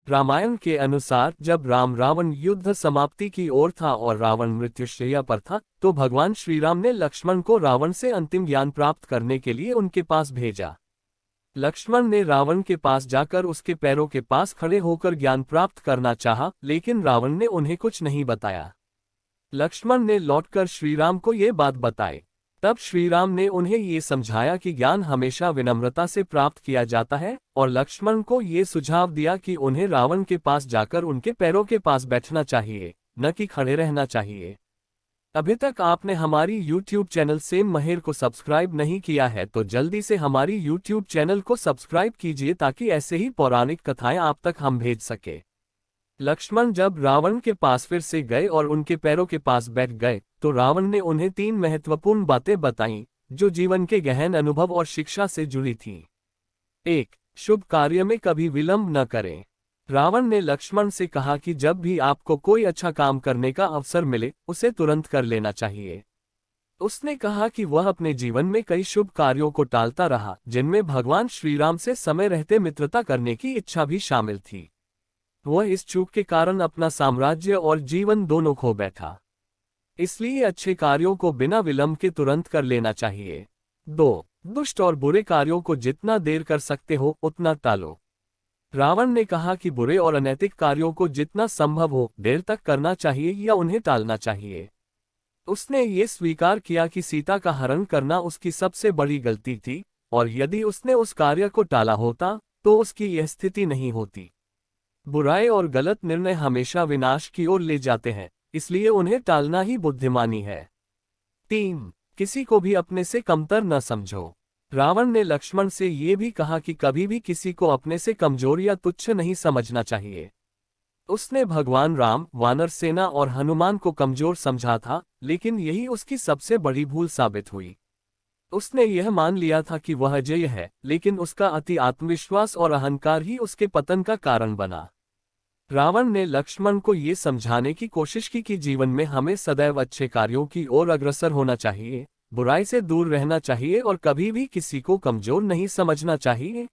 रामायण के अनुसार जब राम रावण युद्ध समाप्ति की ओर था और रावण मृत्युशैया पर था, तो भगवान श्री राम ने लक्ष्मण को रावण से अंतिम ज्ञान प्राप्त करने के लिए उनके पास भेजा। लक्ष्मण ने रावण के पास जाकर उसके पैरों के पास खड़े होकर ज्ञान प्राप्त करना चाहा, लेकिन रावण ने उन्हें कुछ नहीं बताया। लक्ष्मण ने लौटकर श्रीराम को ये बात बताई। तब श्रीराम ने उन्हें ये समझाया कि ज्ञान हमेशा विनम्रता से प्राप्त किया जाता है, और लक्ष्मण को ये सुझाव दिया कि उन्हें रावण के पास जाकर उनके पैरों के पास बैठना चाहिए, न कि खड़े रहना चाहिए। अभी तक आपने हमारी YouTube चैनल सेम महेर को सब्सक्राइब नहीं किया है तो जल्दी से हमारी YouTube चैनल को सब्सक्राइब कीजिए ताकि ऐसे ही पौराणिक कथाएं आप तक हम भेज सके। लक्ष्मण जब रावण के पास फिर से गए और उनके पैरों के पास बैठ गए, तो रावण ने उन्हें 3 महत्वपूर्ण बातें बताईं, जो जीवन के गहन अनुभव और शिक्षा से जुड़ी थीं। 1. शुभ कार्य में कभी विलंब न करें। रावण ने लक्ष्मण से कहा कि जब भी आपको कोई अच्छा काम करने का अवसर मिले, उसे तुरंत कर लेना चाहिए। उसने कहा कि वह अपने जीवन में कई शुभ कार्यों को टालता रहा, जिनमें भगवान श्रीराम से समय रहते मित्रता करने की इच्छा भी शामिल थी। वह इस चूक के कारण अपना साम्राज्य और जीवन दोनों खो बैठा। इसलिए अच्छे कार्यों को बिना विलंब के तुरंत कर लेना चाहिए। 2. दुष्ट और बुरे कार्यों को जितना देर कर सकते हो उतना टालो। रावण ने कहा कि बुरे और अनैतिक कार्यों को जितना संभव हो देर तक करना चाहिए या उन्हें टालना चाहिए। उसने ये स्वीकार किया कि सीता का हरण करना उसकी सबसे बड़ी गलती थी, और यदि उसने उस कार्य को टाला होता तो उसकी यह स्थिति नहीं होती। बुराई और गलत निर्णय हमेशा विनाश की ओर ले जाते हैं, इसलिए उन्हें टालना ही बुद्धिमानी है। 3. किसी को भी अपने से कमतर न समझो। रावण ने लक्ष्मण से ये भी कहा कि कभी भी किसी को अपने से कमजोर या तुच्छ नहीं समझना चाहिए। उसने भगवान राम, वानर सेना और हनुमान को कमजोर समझा था, लेकिन यही उसकी सबसे बड़ी भूल साबित हुई। उसने यह मान लिया था कि वह अजेय है, लेकिन उसका अति आत्मविश्वास और अहंकार ही उसके पतन का कारण बना। रावण ने लक्ष्मण को ये समझाने की कोशिश की कि जीवन में हमें सदैव अच्छे कार्यों की ओर अग्रसर होना चाहिए, बुराई से दूर रहना चाहिए और कभी भी किसी को कमजोर नहीं समझना चाहिए।